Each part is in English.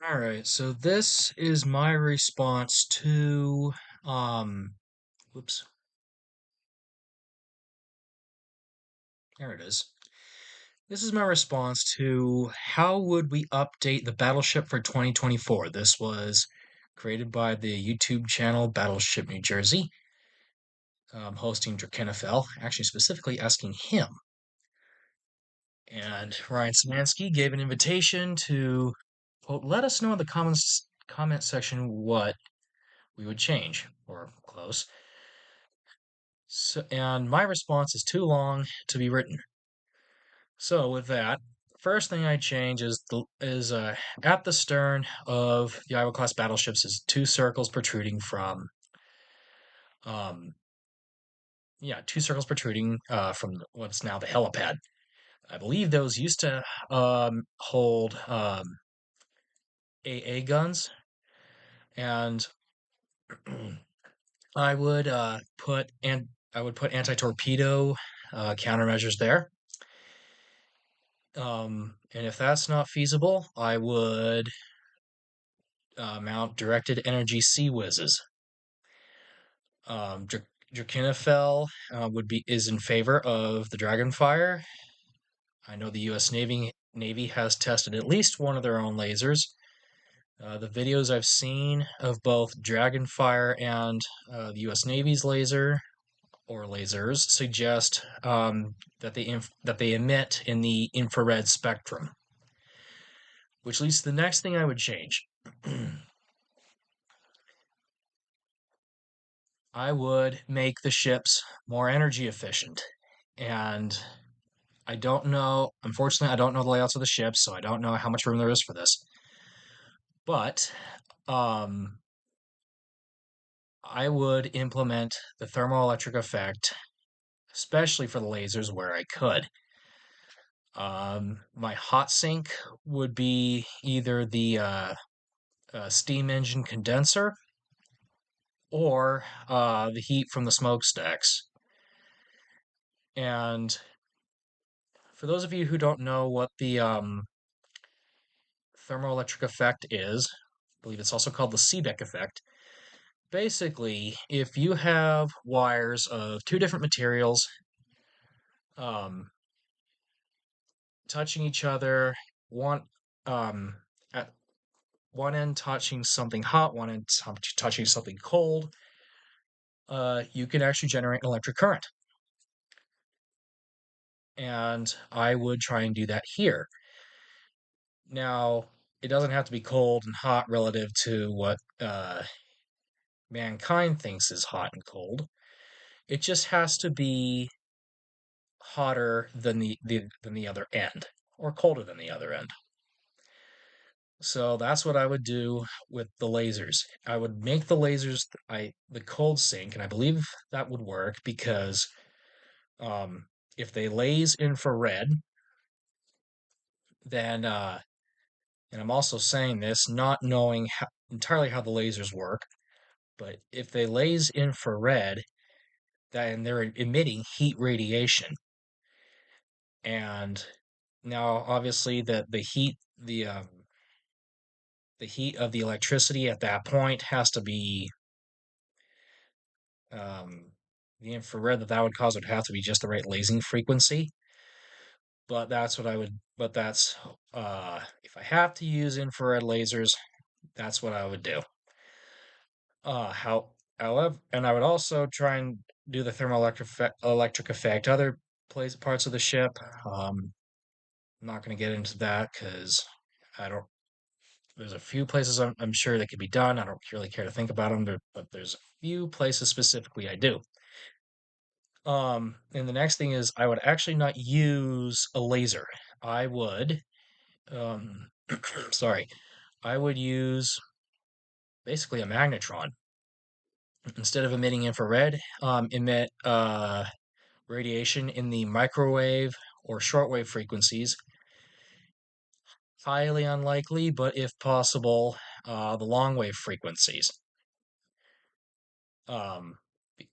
All right, so this is my response to whoops, there it is. This is my response to how would we update the Battleship for 2024. This was created by the YouTube channel Battleship New Jersey, hosting Drachinifel, actually specifically asking him. And Ryan Szymanski gave an invitation to, quote, let us know in the comment section what we would change, or close. So, and my response is too long to be written. So with that, first thing I change is at the stern of the Iowa class battleships is two circles protruding from um two circles protruding from what's now the helipad. I believe those used to hold AA guns, and I would put anti-torpedo countermeasures there. And if that's not feasible, I would mount directed energy sea whizzes. Drachinifel is in favor of the Dragonfire. I know the U.S. Navy has tested at least one of their own lasers. The videos I've seen of both Dragonfire and the U.S. Navy's laser or lasers suggest that they emit in the infrared spectrum, which leads to the next thing I would change. I would make the ships more energy efficient. And I don't know, unfortunately, I don't know the layouts of the ships, so I don't know how much room there is for this. But um, I would implement the thermoelectric effect, especially for the lasers where I could. My hot sink would be either the steam engine condenser or the heat from the smokestacks. And for those of you who don't know what the thermoelectric effect is, I believe it's also called the Seebeck effect. Basically, if you have wires of two different materials um, touching each other, one at one end touching something hot, one end touching something cold, you can actually generate an electric current. And I would try and do that here. Now, it doesn't have to be cold and hot relative to what mankind thinks is hot and cold. It just has to be hotter than the other end, or colder than the other end. So that's what I would do with the lasers. I would make the lasers the cold sink, and I believe that would work because if they laze infrared, then and I'm also saying this not knowing entirely how the lasers work, but if they laze infrared, then they're emitting heat radiation. And now, obviously, the heat of the electricity at that point has to be um, the infrared that would cause would have to be just the right lasing frequency. But that's what I would. But that's if I have to use infrared lasers, that's what I would do. However, and I would also try and do the electric effect other parts of the ship. I'm not going to get into that because I don't. There's a few places I'm sure that could be done. I don't really care to think about them, but there's a few places specifically I do. And the next thing is I would actually not use a laser. I would, um, sorry, I would use basically a magnetron. Instead of emitting infrared, emit radiation in the microwave or shortwave frequencies. Highly unlikely, but if possible, the long wave frequencies. Um,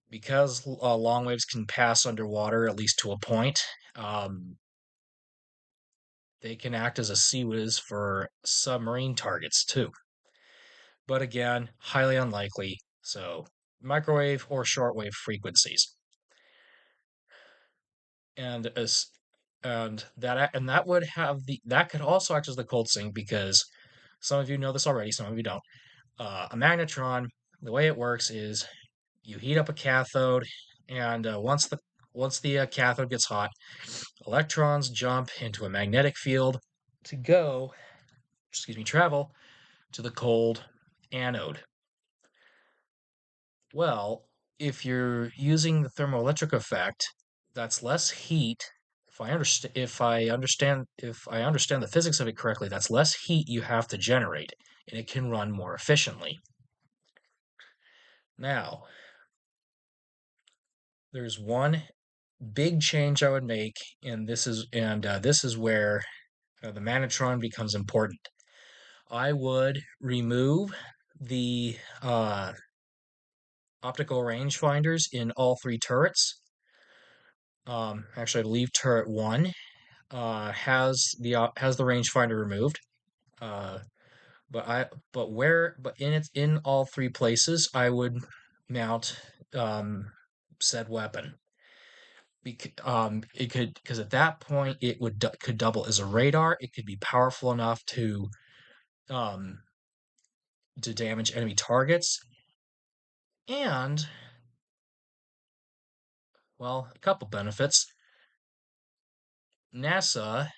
because long waves can pass underwater, at least to a point, They can act as a sea whiz for submarine targets too. But again, highly unlikely. So microwave or shortwave frequencies. And as and that would have that could also act as the cold sink because some of you know this already, some of you don't. A magnetron, the way it works is you heat up a cathode, and once the cathode gets hot, electrons jump into a magnetic field to travel to the cold anode. Well, if you're using the thermoelectric effect, that's less heat. If I understand the physics of it correctly, that's less heat you have to generate, and it can run more efficiently. Now, there's one big change I would make, and this is where the magnetron becomes important. I would remove the optical rangefinders in all three turrets. Actually, I'd leave turret one has the rangefinder removed. Uh, but in all three places, I would mount said weapon. Because at that point could double as a radar. It could be powerful enough um to damage enemy targets, and well, a couple benefits. NASA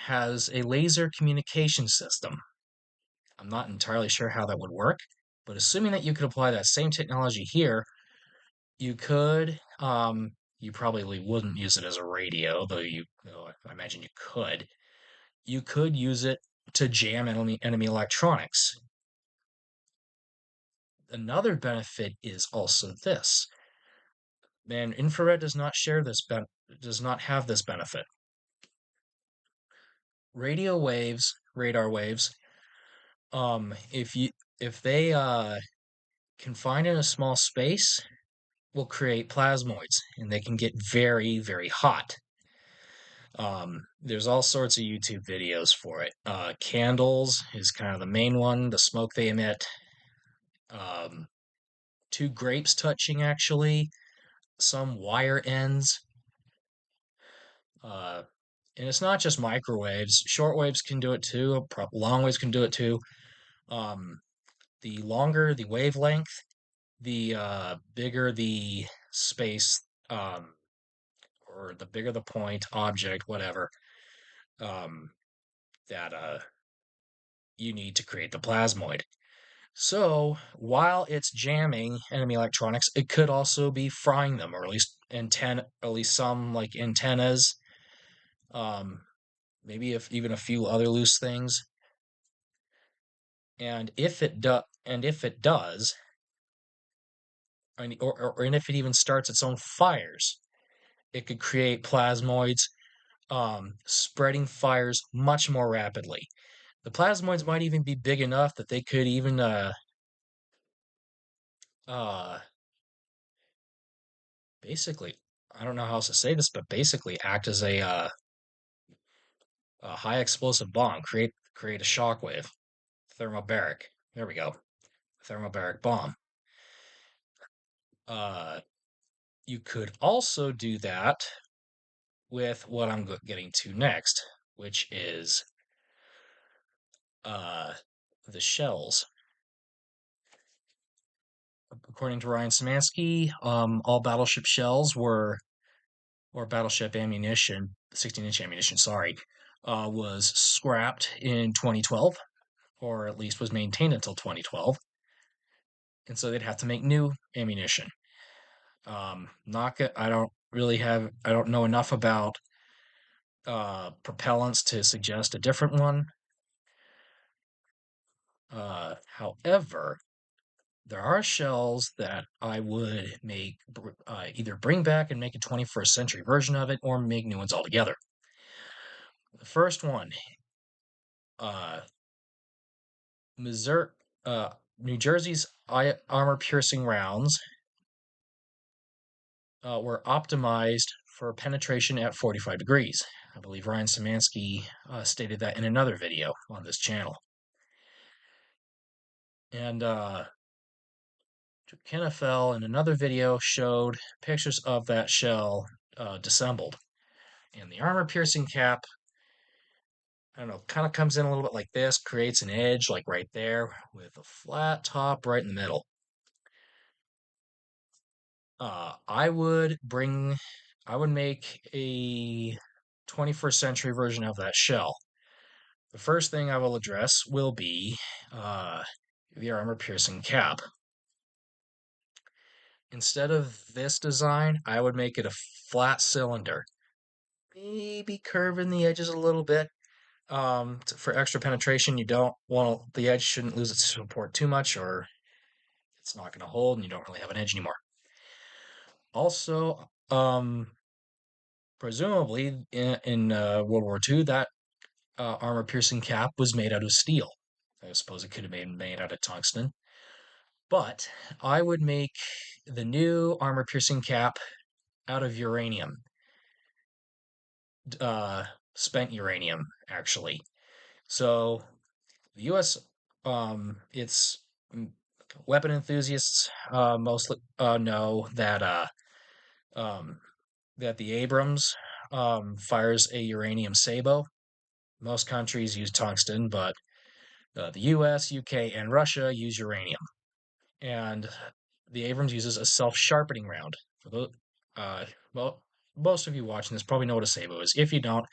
has a laser communication system. I'm not entirely sure how that would work, but assuming that you could apply that same technology here, you could. You probably wouldn't use it as a radio, though I imagine you could. You could use it to jam enemy electronics. Another benefit is also this. And infrared does not have this benefit. Radio waves, radar waves, if they confined in a small space, will create plasmoids, and they can get very, very hot. There's all sorts of YouTube videos for it. Candles is kind of the main one, the smoke they emit. Um, two grapes touching, actually, some wire ends. Uh, and it's not just microwaves. Shortwaves can do it too. Long waves can do it too. Um, the longer the wavelength, the bigger the space, or the bigger the point, object, whatever, um, that you need to create the plasmoid. So while it's jamming enemy electronics, it could also be frying them, or at least some like antennas, um, maybe if even a few other loose things. And if it does, and if it even starts its own fires, it could create plasmoids, spreading fires much more rapidly. The plasmoids might even be big enough that they could even uh, basically, I don't know how else to say this, but basically act as a high explosive bomb, create a shockwave, thermobaric. There we go, thermobaric bomb. Uh, you could also do that with what I'm getting to next, which is uh, the shells. According to Ryan Szymanski, all battleship shells or battleship ammunition, 16-inch ammunition, sorry, was scrapped in 2012, or at least was maintained until 2012. And so they'd have to make new ammunition. I don't know enough about propellants to suggest a different one. However, there are shells that I would either bring back and make a 21st century version of it, or make new ones altogether. The first one, uh, Missouri, New Jersey's armor-piercing rounds were optimized for penetration at 45 degrees. I believe Ryan Szymanski stated that in another video on this channel. And Drachinifel in another video showed pictures of that shell disassembled. And the armor-piercing cap, I don't know, kind of comes in a little bit like this, creates an edge like right there with a flat top right in the middle. I would make a 21st century version of that shell. The first thing I will address will be uh, the armor-piercing cap. Instead of this design, I would make it a flat cylinder, maybe curving the edges a little bit. For extra penetration, you don't want the edge shouldn't lose its support too much, or it's not going to hold, and you don't really have an edge anymore. Also, presumably in World War II, that armor-piercing cap was made out of steel. I suppose it could have been made out of tungsten, but I would make the new armor-piercing cap out of uranium, uh, spent uranium, actually. So the U.S. It's weapon enthusiasts mostly know um, that the Abrams fires a uranium sabot. Most countries use tungsten, but the U.S., UK, and Russia use uranium. And the Abrams uses a self-sharpening round. For the, well, most of you watching this probably know what a sabot is. If you don't,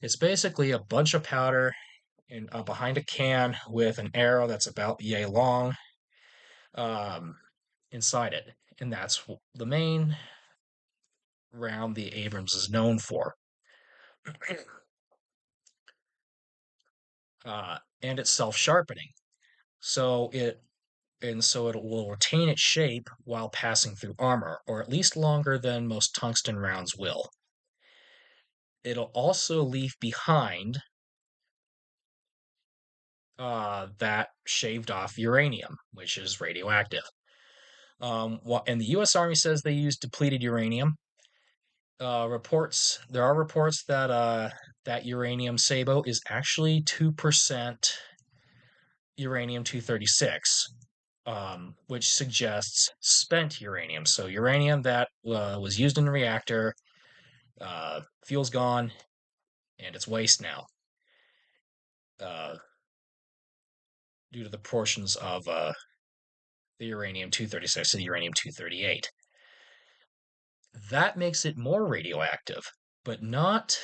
it's basically a bunch of powder behind a can with an arrow that's about yay long um, inside it. And that's the main round the Abrams is known for. And it's self-sharpening. So it will retain its shape while passing through armor, or at least longer than most tungsten rounds will. It'll also leave behind that shaved off uranium, which is radioactive. And the U.S. Army says they use depleted uranium. There are reports that that uranium sabot is actually 2% uranium-236, which suggests spent uranium. So uranium that was used in the reactor, fuel's gone, and it's waste now, uh, due to the portions of the uranium-236 to the uranium-238. That makes it more radioactive, but not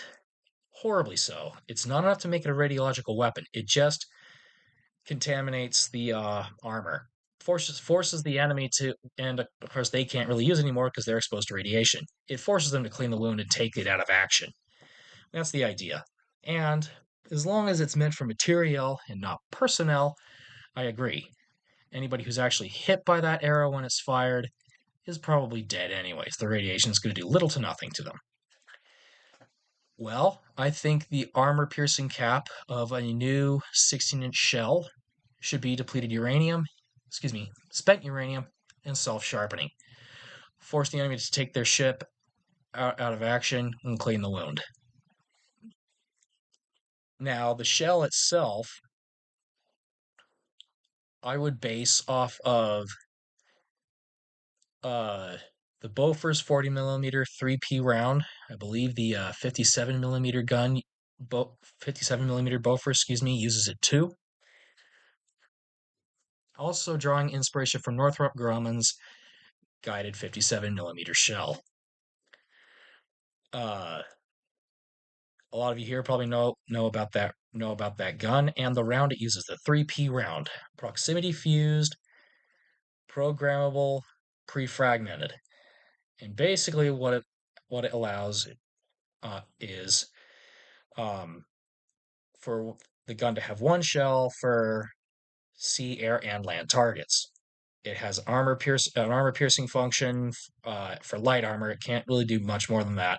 horribly so. It's not enough to make it a radiological weapon. It just contaminates the armor, forces the enemy to, and of course they can't really use it anymore because they're exposed to radiation. It forces them to clean the wound and take it out of action. That's the idea. And as long as it's meant for materiel and not personnel, I agree. Anybody who's actually hit by that arrow when it's fired is probably dead anyways. The radiation is going to do little to nothing to them. Well, I think the armor-piercing cap of a new 16-inch shell should be depleted uranium, spent uranium, and self-sharpening. Force the enemy to take their ship out of action and clean the wound. Now, the shell itself, I would base off of uh, the Bofors 40mm 3P round. I believe the 57mm gun, 57mm Bofors, uses it too. Also drawing inspiration from Northrop Grumman's guided 57mm shell. A lot of you here probably know about that gun and the round it uses, the 3P round, proximity fused, programmable, pre-fragmented. And basically what it allows is for the gun to have one shell for sea, air, and land targets. It has an armor piercing function for light armor. It can't really do much more than that.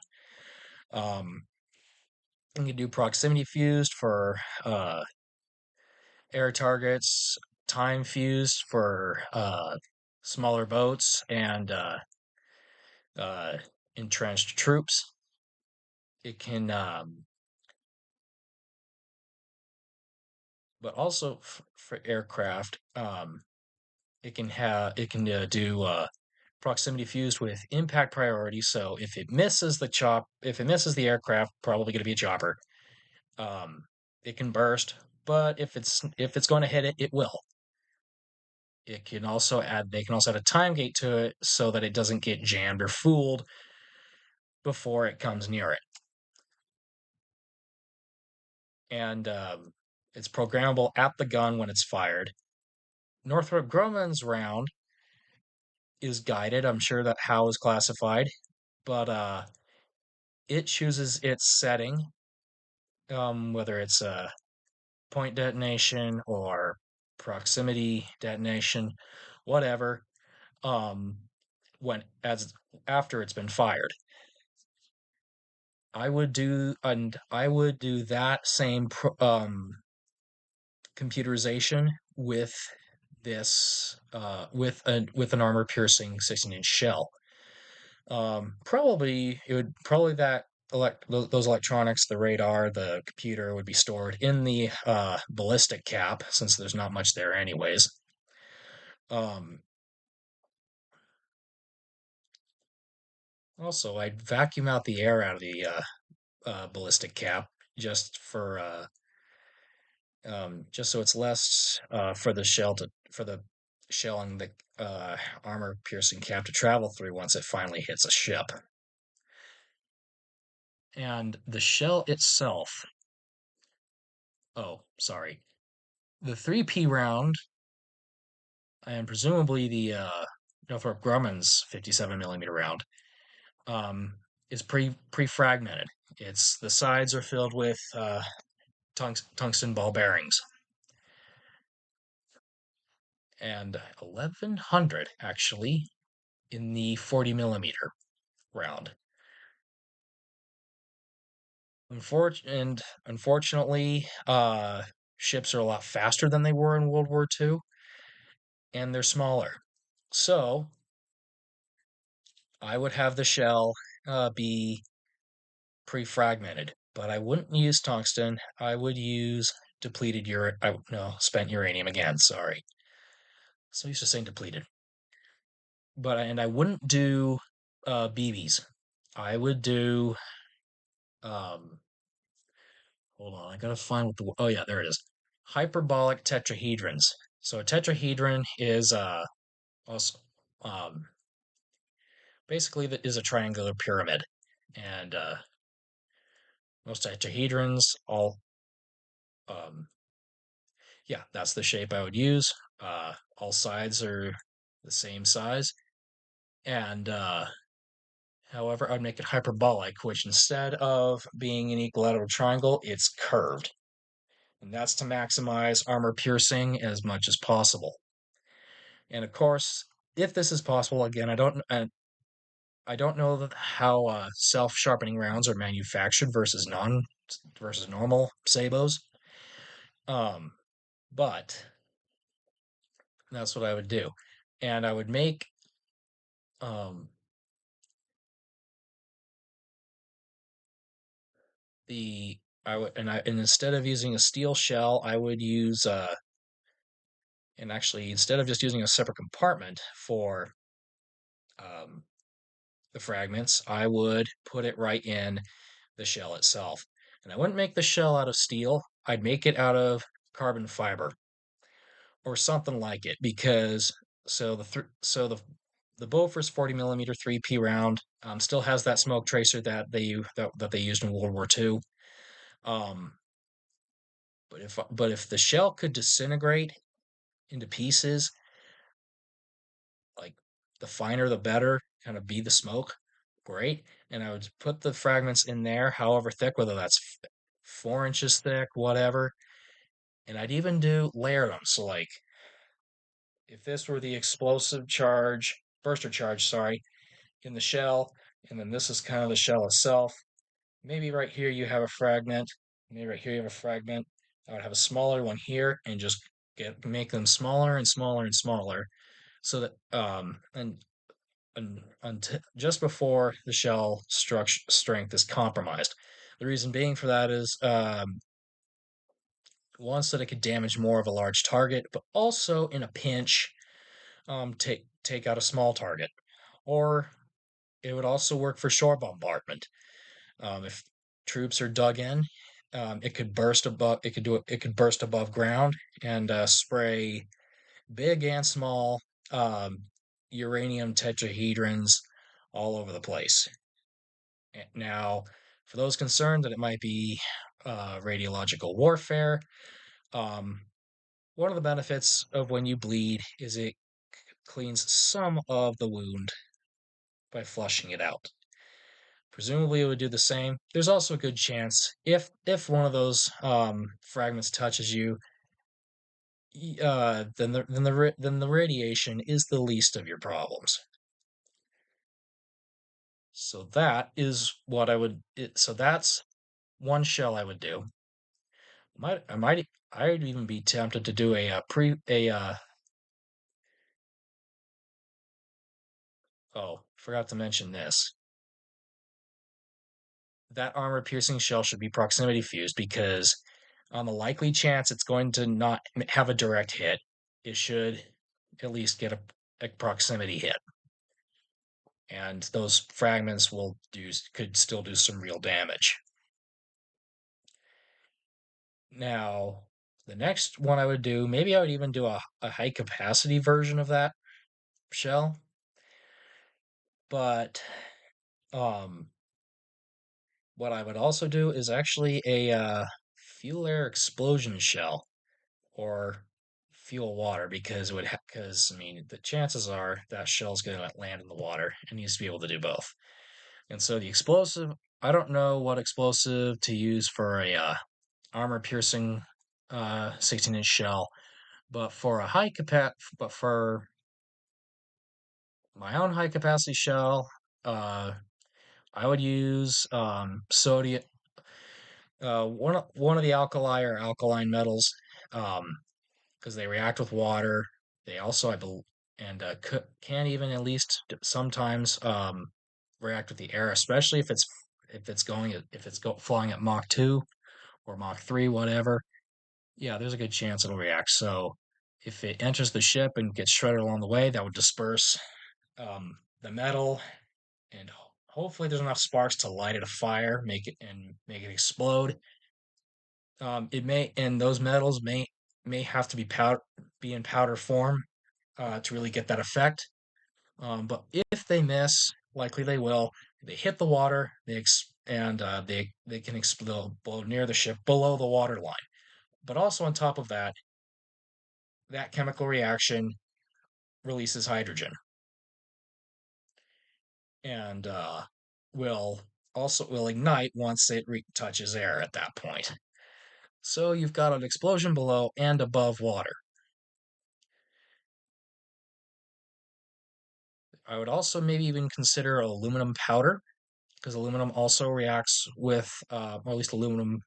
You can do proximity fused for air targets, time fused for smaller boats and entrenched troops. it can, but also for aircraft, it can do proximity fused with impact priority. So if it misses the aircraft, probably going to be a chopper. Um, it can burst, but if it's going to hit it, it will. They can also add a time gate to it so that it doesn't get jammed or fooled before it comes near it. And it's programmable at the gun when it's fired. Northrop Grumman's round is guided. I'm sure that how is classified, but it chooses its setting, whether it's a point detonation or proximity detonation, whatever. Um, when as after it's been fired, I would do that same computerization with with an armor piercing 16-inch shell. Probably it would probably that those electronics, the radar, the computer would be stored in the ballistic cap since there's not much there anyways. Um, Also, I'd vacuum out the air out of the ballistic cap just for just so it's less for the shell and the armor piercing cap to travel through once it finally hits a ship. And the shell itself, oh, sorry, the 3P round and presumably the Northrop Grumman's 57 millimeter round um, is pre-fragmented. It's the sides are filled with tungsten ball bearings, and 1100 actually in the 40 millimeter round. Unfortunately, ships are a lot faster than they were in World War II, and they're smaller. So I would have the shell be pre-fragmented, but I wouldn't use tungsten. I would use no, spent uranium again. Sorry, so used to saying depleted. And I wouldn't do BBs. I would do um, hold on, I gotta find what oh yeah, there it is. Hyperbolic tetrahedrons. So a tetrahedron is also um basically that is a triangular pyramid. And most tetrahedrons all um yeah, that's the shape I would use. All sides are the same size. And however, I'd make it hyperbolic, which instead of being an equilateral triangle, it's curved. And that's to maximize armor piercing as much as possible. And of course, if this is possible, again, I don't know how self-sharpening rounds are manufactured versus normal sabos. Um, but that's what I would do, and I would make um the I would and instead of using a steel shell, I would use and actually instead of just using a separate compartment for um the fragments, I would put it right in the shell itself. And I wouldn't make the shell out of steel. I'd make it out of carbon fiber or something like it because the Bofors 40 millimeter 3P round still has that smoke tracer that they used in World War II. Um, but if the shell could disintegrate into pieces, like the finer the better, kind of be the smoke, great. And I would put the fragments in there, however thick, whether that's 4 inches thick, whatever. And I'd even do layer them. So like if this were the explosive charge, burster charge, sorry, in the shell, and then this is kind of the shell itself. Maybe right here you have a fragment. Maybe right here you have a fragment. I would have a smaller one here and just make them smaller and smaller and smaller, so that and just before the shell structure strength is compromised. The reason being for that is one, so that it could damage more of a large target, but also in a pinch, take out a small target. Or it would also work for shore bombardment. If troops are dug in, it could burst above. It could do it. It could burst above ground and spray big and small uranium tetrahedrons all over the place. Now, for those concerned that it might be radiological warfare, um, one of the benefits of when you bleed is it cleans some of the wound by flushing it out. Presumably, it would do the same. There's also a good chance if one of those fragments touches you, then the radiation is the least of your problems. So that is what I would. So that's one shell I would do. I'd even be tempted to do a pre a oh, forgot to mention this. That armor piercing shell should be proximity fused because on the likely chance it's going to not have a direct hit, it should at least get a proximity hit. And those fragments could still do some real damage. Now, the next one I would do, maybe I would even do a high capacity version of that shell. But um what I would also do is actually a fuel air explosion shell or fuel water because because I mean the chances are that shell's going to land in the water and needs to be able to do both. And so the explosive, I don't know what explosive to use for a armor piercing 16-inch shell, but for my own high capacity shell, uh, I would use sodium, one of the alkali or alkaline metals, um, because they react with water. They also, I believe, and can even at least sometimes react with the air, especially if it's flying at Mach 2 or Mach 3, whatever. Yeah, there's a good chance it'll react. So if it enters the ship and gets shredded along the way, that would disperse the metal, and hopefully there's enough sparks to light it afire, make it explode. It may and those metals may have to be in powder form to really get that effect. But if they miss, likely they will. They hit the water, they can explode near the ship below the water line. But also on top of that, that chemical reaction releases hydrogen and will ignite once touches air at that point. So you've got an explosion below and above water. I would also maybe even consider aluminum powder because aluminum also reacts with, or at least aluminum.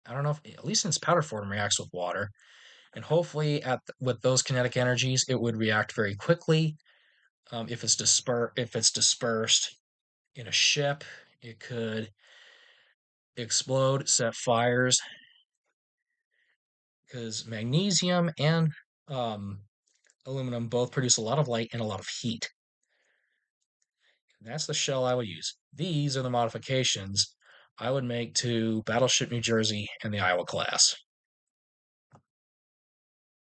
I don't know if, at least in its powder form, reacts with water, and hopefully with those kinetic energies, it would react very quickly. If it's dispersed in a ship, it could explode, set fires, because magnesium and um, aluminum both produce a lot of light and a lot of heat. That's the shell I would use. These are the modifications I would make to Battleship New Jersey and the Iowa class.